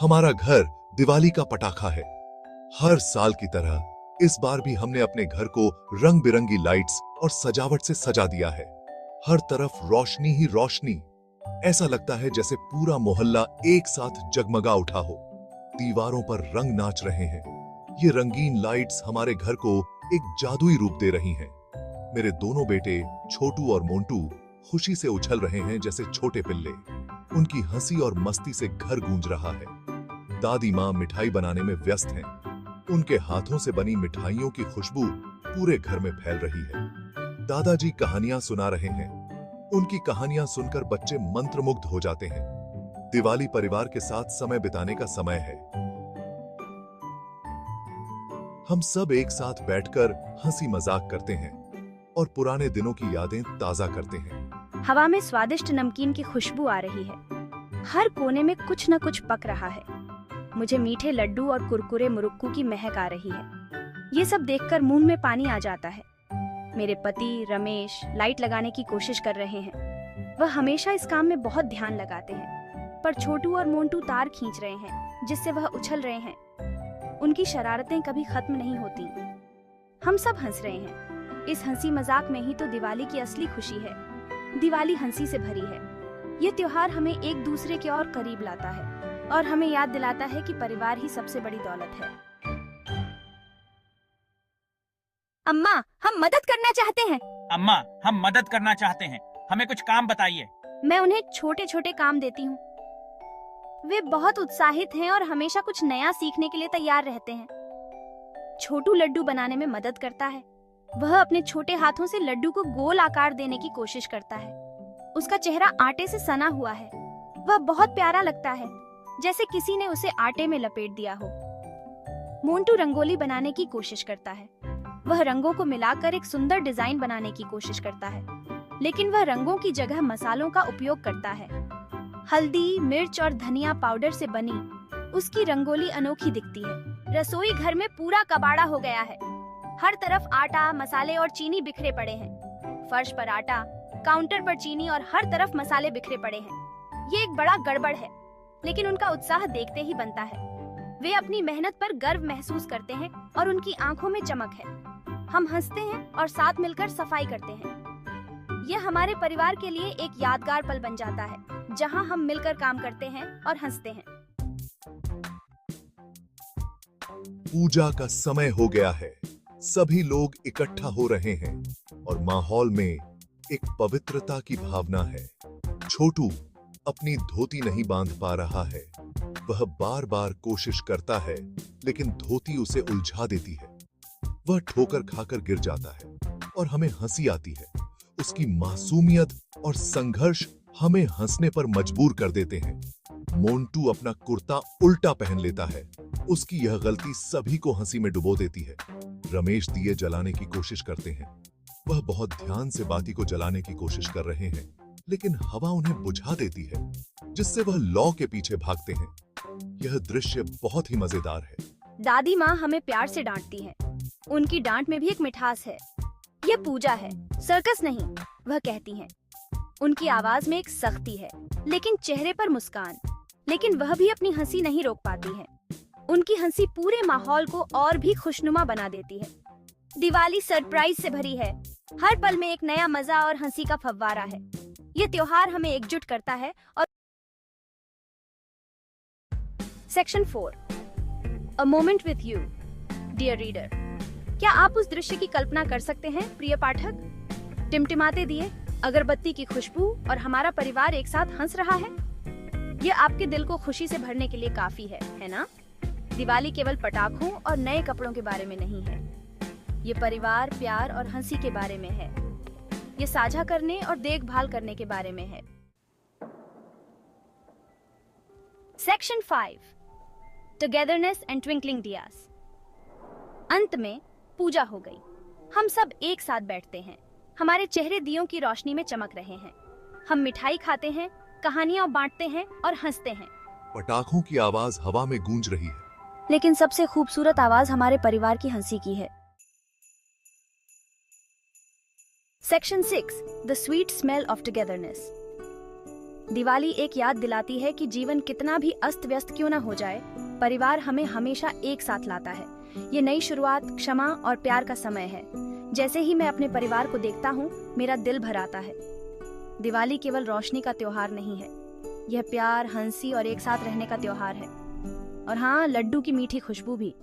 हमारा घर दिवाली का पटाखा है। हर साल की तरह इस बार भी हमने अपने घर को रंग बिरंगी लाइट्स और सजावट से सजा दिया है। हर तरफ रोशनी ही रोशनी। ऐसा लगता है जैसे पूरा मोहल्ला एक साथ जगमगा उठा हो। दीवारों पर रंग नाच रहे हैं। ये रंगीन लाइट्स हमारे घर को एक जादुई रूप दे रही हैं। मेरे दोनों बेटे छोटू और मोंटू खुशी से उछल रहे हैं जैसे छोटे पिल्ले। उनकी हंसी और मस्ती से घर गूंज रहा है। दादी माँ मिठाई बनाने में व्यस्त हैं। उनके हाथों से बनी मिठाइयों की खुशबू पूरे घर में फैल रही है। दादाजी कहानियां सुना रहे हैं। उनकी कहानियां सुनकर बच्चे मंत्रमुग्ध हो जाते हैं। दिवाली परिवार के साथ समय बिताने का समय है। हम सब एक साथ बैठकर हंसी मजाक करते हैं और पुराने दिनों की यादें ताजा करते हैं। हवा में स्वादिष्ट नमकीन की खुशबू आ रही है। हर कोने में कुछ न कुछ पक रहा है। मुझे मीठे लड्डू और कुरकुरे मुरुक्कू की महक आ रही है। ये सब देखकर मुंह में पानी आ जाता है। मेरे पति रमेश लाइट लगाने की कोशिश कर रहे हैं। वह हमेशा इस काम में बहुत ध्यान लगाते हैं, पर छोटू और मोंटू तार खींच रहे हैं जिससे वह उछल रहे हैं। उनकी शरारतें कभी खत्म नहीं होती। हम सब हंस रहे हैं। इस हंसी मजाक में ही तो दिवाली की असली खुशी है। दिवाली हंसी से भरी है। ये त्योहार हमें एक दूसरे के और करीब लाता है और हमें याद दिलाता है कि परिवार ही सबसे बड़ी दौलत है। अम्मा, हम मदद करना चाहते हैं। अम्मा, हम मदद करना चाहते हैं। हमें कुछ काम बताइए। मैं उन्हें छोटे छोटे काम देती हूँ। वे बहुत उत्साहित हैं और हमेशा कुछ नया सीखने के लिए तैयार रहते हैं। छोटू लड्डू बनाने में मदद करता है। वह अपने छोटे हाथों से लड्डू को गोल आकार देने की कोशिश करता है। उसका चेहरा आटे से सना हुआ है। वह बहुत प्यारा लगता है, जैसे किसी ने उसे आटे में लपेट दिया हो। मोंटू रंगोली बनाने की कोशिश करता है। वह रंगों को मिलाकर एक सुंदर डिजाइन बनाने की कोशिश करता है, लेकिन वह रंगों की जगह मसालों का उपयोग करता है। हल्दी, मिर्च और धनिया पाउडर से बनी उसकी रंगोली अनोखी दिखती है। रसोई घर में पूरा कबाड़ा हो गया है। हर तरफ आटा, मसाले और चीनी बिखरे पड़े हैं। फर्श पर आटा, काउंटर पर चीनी और हर तरफ मसाले बिखरे पड़े हैं। ये एक बड़ा गड़बड़ है, लेकिन उनका उत्साह देखते ही बनता है। वे अपनी मेहनत पर गर्व महसूस करते हैं और उनकी आंखों में चमक है। हम हंसते हैं और साथ मिलकर सफाई करते हैं। यह हमारे परिवार के लिए एक यादगार पल बन जाता है, जहां हम मिलकर काम करते हैं और हंसते हैं। पूजा का समय हो गया है। सभी लोग इकट्ठा हो रहे हैं और माहौल में एक पवित्रता की भावना है। छोटू अपनी धोती नहीं बांध पा रहा है। वह बार बार कोशिश करता है, लेकिन धोती उसे उलझा देती है। वह ठोकर खाकर गिर जाता है और हमें हंसी आती है। उसकी मासूमियत और संघर्ष हमें हंसने पर मजबूर कर देते हैं। मोंटू अपना कुर्ता उल्टा पहन लेता है। उसकी यह गलती सभी को हंसी में डुबो देती है। रमेश दिए जलाने की कोशिश करते हैं। वह बहुत ध्यान से बाती को जलाने की कोशिश कर रहे हैं, लेकिन हवा उन्हें बुझा देती है, जिससे वह लौ के पीछे भागते हैं। यह दृश्य बहुत ही मजेदार है। दादी माँ हमें प्यार से डांटती है। उनकी डांट में भी एक मिठास है। ये पूजा है, सर्कस नहीं, वह कहती हैं। उनकी आवाज में एक सख्ती है, लेकिन चेहरे पर मुस्कान। लेकिन वह भी अपनी हंसी नहीं रोक पाती है। उनकी हंसी पूरे माहौल को और भी खुशनुमा बना देती है। दिवाली सरप्राइज से भरी है। हर पल में एक नया मजा और हंसी का फव्वारा है। ये त्योहार हमें एकजुट करता है। और section 4 a moment with you dear reader. क्या आप उस दृश्य की कल्पना कर सकते हैं प्रिय पाठक? टिमटिमाते दिए, अगरबत्ती की खुशबू और हमारा परिवार एक साथ हंस रहा है। ये आपके दिल को खुशी से भरने के लिए काफी है ना? दिवाली केवल पटाखों और नए कपड़ों के बारे में नहीं है। ये परिवार, प्यार और हंसी के बारे में है। ये साझा करने और देखभाल करने के बारे में है। Section 5 togetherness and twinkling diyas. अंत में पूजा हो गई। हम सब एक साथ बैठते हैं। हमारे चेहरे दियों की रोशनी में चमक रहे हैं। हम मिठाई खाते हैं, कहानियां बांटते हैं और हंसते हैं। पटाखों की आवाज हवा में गूंज रही है, लेकिन सबसे खूबसूरत आवाज हमारे परिवार की हंसी की है। Section 6 the sweet smell of togetherness. Diwali एक याद दिलाती है कि जीवन कितना भी अस्त व्यस्त क्यों ना हो जाए, परिवार हमें हमेशा एक साथ लाता है। ये नई शुरुआत, क्षमा और प्यार का समय है। जैसे ही मैं अपने परिवार को देखता हूँ, मेरा दिल भर आता है। दिवाली केवल रोशनी का त्योहार नहीं है, यह प्यार, हंसी और एक साथ रहने का त्योहार है। और हाँ, लड्डू की मीठी खुशबू भी।